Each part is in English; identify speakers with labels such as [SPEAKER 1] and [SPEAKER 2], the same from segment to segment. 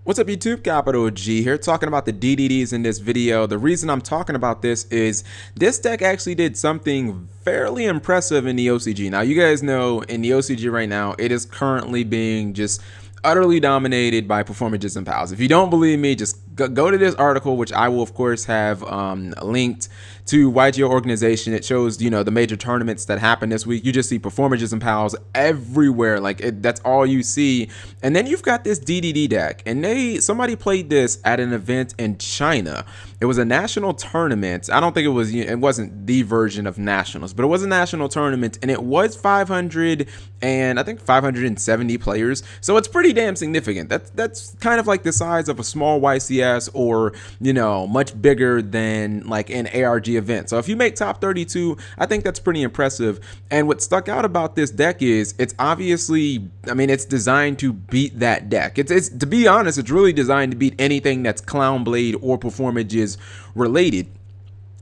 [SPEAKER 1] What's up YouTube, Capital G here, talking about the DDDs in this video. The reason I'm talking about this is this deck actually did something fairly impressive in the OCG. Now, you guys know in the OCG right now, it is currently being just utterly dominated by performages and pals. If you don't believe me, just go to this article, which I will of course have linked to YGO organization. It shows, you know, the major tournaments that happened this week. You just see performages and pals everywhere. Like that's all you see. And then you've got this DDD deck, and somebody played this at an event in China. It was a national tournament. I don't think it wasn't the version of nationals, but it was a national tournament, and it was 500 and I think 570 players. So it's pretty damn significant. That's kind of like the size of a small YCS, or, you know, much bigger than like an ARG event. So if you make top 32, I think that's pretty impressive. And what stuck out about this deck is it's obviously, I mean, it's designed to beat that deck. It's to be honest, it's really designed to beat anything that's Clown Blade or performages related.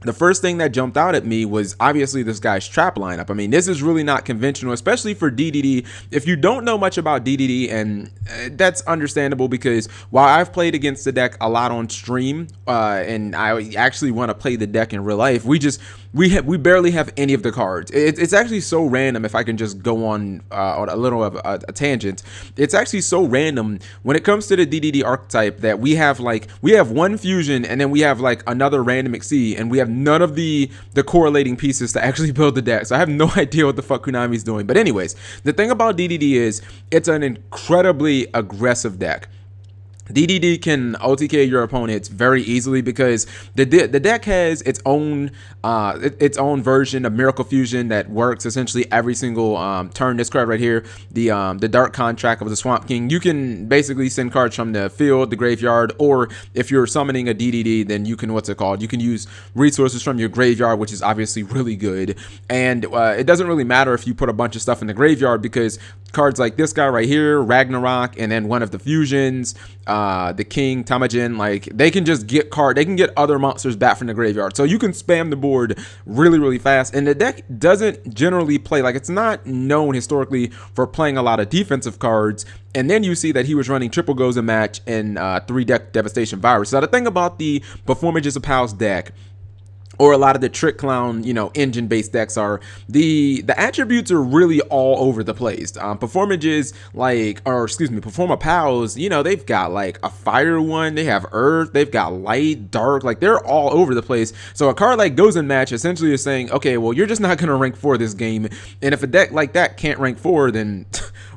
[SPEAKER 1] The first thing that jumped out at me was obviously this guy's trap lineup. I mean, this is really not conventional, especially for DDD. If you don't know much about DDD, and that's understandable, because while I've played against the deck a lot on stream, and I actually want to play the deck in real life, we barely have any of the cards. It's actually so random. If I can just go on a little of a tangent, it's actually so random when it comes to the DDD archetype that we have one fusion, and then we have like another random XC, and we have none of the correlating pieces to actually build the deck. So I have no idea what the fuck Konami's doing. But anyways, the thing about DDD is it's an incredibly aggressive deck. DDD can OTK your opponents very easily because the deck has its own version of Miracle Fusion that works essentially every single turn. This card right here, the Dark Contract of the Swamp King, you can basically send cards from the field, the graveyard, or if you're summoning a DDD, then you can, you can use resources from your graveyard, which is obviously really good. And it doesn't really matter if you put a bunch of stuff in the graveyard, because cards like this guy right here, Ragnarok, and then one of the fusions, the King, Tamajin, like they can just get other monsters back from the graveyard. So you can spam the board really, really fast. And the deck doesn't generally play, like, it's not known historically for playing a lot of defensive cards. And then you see that he was running triple goes a match and 3-deck Devastation Virus. So the thing about the Performages of Pals deck, or a lot of the Trick Clown, you know, engine-based decks, are the attributes are really all over the place. Performages, Performa Pals, you know, they've got like a fire one, they have earth, they've got light, dark, like they're all over the place. So a card like Goes in Match essentially is saying, okay, well, you're just not gonna rank 4 this game, and if a deck like that can't rank 4, then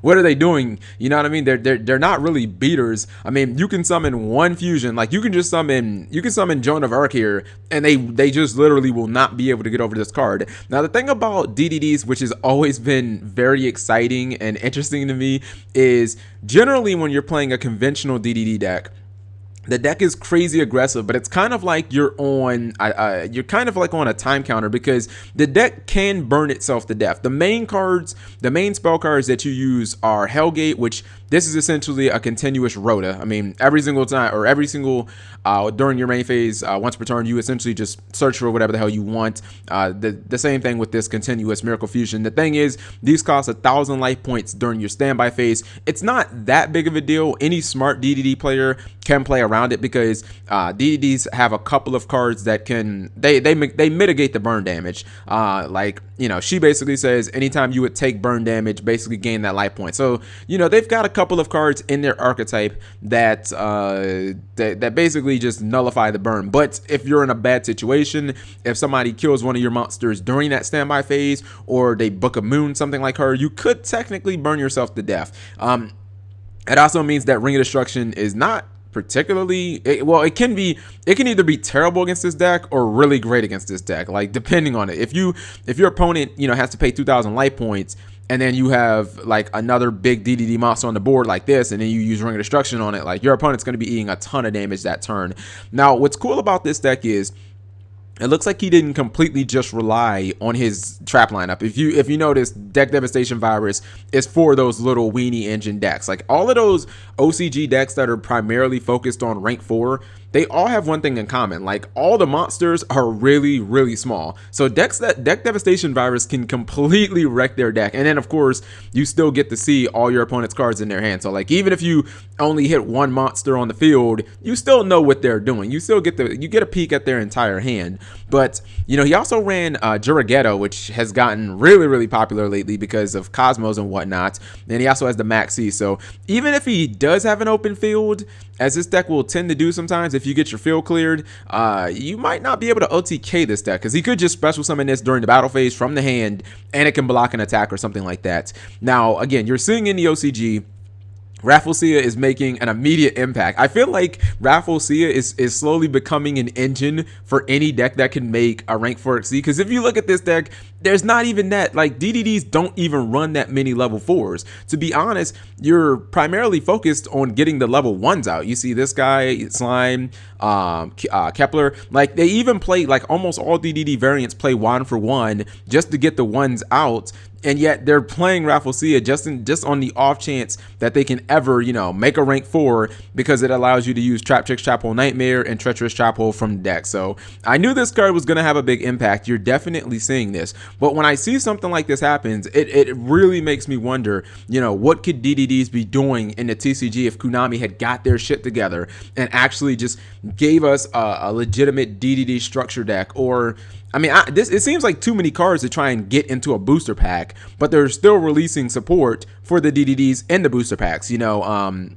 [SPEAKER 1] what are they doing? You know what I mean? They're not really beaters. I mean, you can summon one fusion, like you can summon Joan of Arc here, and they just literally will not be able to get over this card. Now, the thing about DDDs, which has always been very exciting and interesting to me, is generally when you're playing a conventional DDD deck, the deck is crazy aggressive, but it's kind of like you're kind of like on a time counter, because the deck can burn itself to death. The main spell cards that you use are Hellgate, which this is essentially a continuous rota. I mean, every single time, or during your main phase, once per turn, you essentially just search for whatever the hell you want. The same thing with this continuous Miracle Fusion. The thing is, these cost 1,000 life points during your standby phase. It's not that big of a deal. Any smart DDD player can play around it, because DDDs have a couple of cards that can they mitigate the burn damage. Like, you know, she basically says anytime you would take burn damage, basically gain that life point. So, you know, they've got a couple of cards in their archetype that that basically just nullify the burn. But if you're in a bad situation, if somebody kills one of your monsters during that standby phase, or they book a moon, something like her, you could technically burn yourself to death. It also means that Ring of Destruction is not particularly, it can either be terrible against this deck or really great against this deck, like depending on it. If your opponent, you know, has to pay 2,000 life points, and then you have like another big DDD monster on the board like this, and then you use Ring of Destruction on it, like your opponent's going to be eating a ton of damage that turn. Now, what's cool about this deck is it looks like he didn't completely just rely on his trap lineup. If you notice, Deck Devastation Virus is for those little weenie engine decks. Like all of those OCG decks that are primarily focused on rank 4, they all have one thing in common. Like all the monsters are really, really small. So Deck Devastation Virus can completely wreck their deck. And then of course, you still get to see all your opponent's cards in their hand. So like even if you only hit one monster on the field, you still know what they're doing. You still get a peek at their entire hand. But you know, he also ran Juragetto, which has gotten really, really popular lately because of Cosmos and whatnot. And he also has the Maxi. So even if he does have an open field, as this deck will tend to do sometimes, if you get your field cleared, you might not be able to OTK this deck, because he could just special summon this during the battle phase from the hand, and it can block an attack or something like that. Now, again, you're seeing in the OCG, Rafflesia is making an immediate impact. I feel like Rafflesia is slowly becoming an engine for any deck that can make a rank 4 XC. Because if you look at this deck, there's not even that. Like DDDs don't even run that many level 4s. To be honest, you're primarily focused on getting the level 1s out. You see this guy, Slime, Kepler. Like they even play, like almost all DDD variants play 1 for 1 just to get the 1s out. And yet they're playing Rafflesia just on the off chance that they can ever, you know, make a rank 4, because it allows you to use Trap Tricks Trap Hole Nightmare and Treacherous Trap Hole from the deck. So I knew this card was going to have a big impact. You're definitely seeing this. But when I see something like this happens, it really makes me wonder, you know, what could DDDs be doing in the TCG if Konami had got their shit together and actually just gave us a legitimate DDD structure deck? Or I mean, it seems like too many cards to try and get into a booster pack, but they're still releasing support for the DDDs in the booster packs. You know,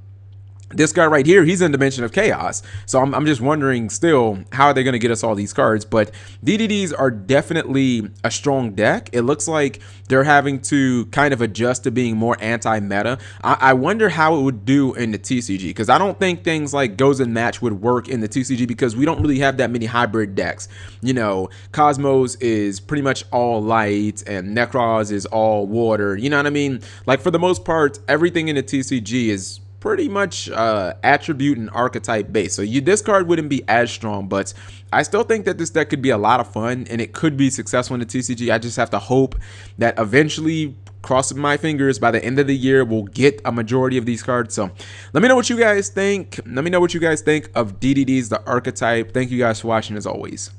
[SPEAKER 1] this guy right here, he's in Dimension of Chaos. So I'm just wondering still, how are they going to get us all these cards? But DDDs are definitely a strong deck. It looks like they're having to kind of adjust to being more anti-meta. I wonder how it would do in the TCG, because I don't think things like Goes and Match would work in the TCG, because we don't really have that many hybrid decks. You know, Cosmos is pretty much all light and Necros is all water. You know what I mean? Like for the most part, everything in the TCG is pretty much attribute and archetype based. So this card wouldn't be as strong, but I still think that this deck could be a lot of fun and it could be successful in the TCG. I just have to hope that eventually, crossing my fingers, by the end of the year we'll get a majority of these cards. So let me know what you guys think. Let me know what you guys think of DDDs, the archetype. Thank you guys for watching as always.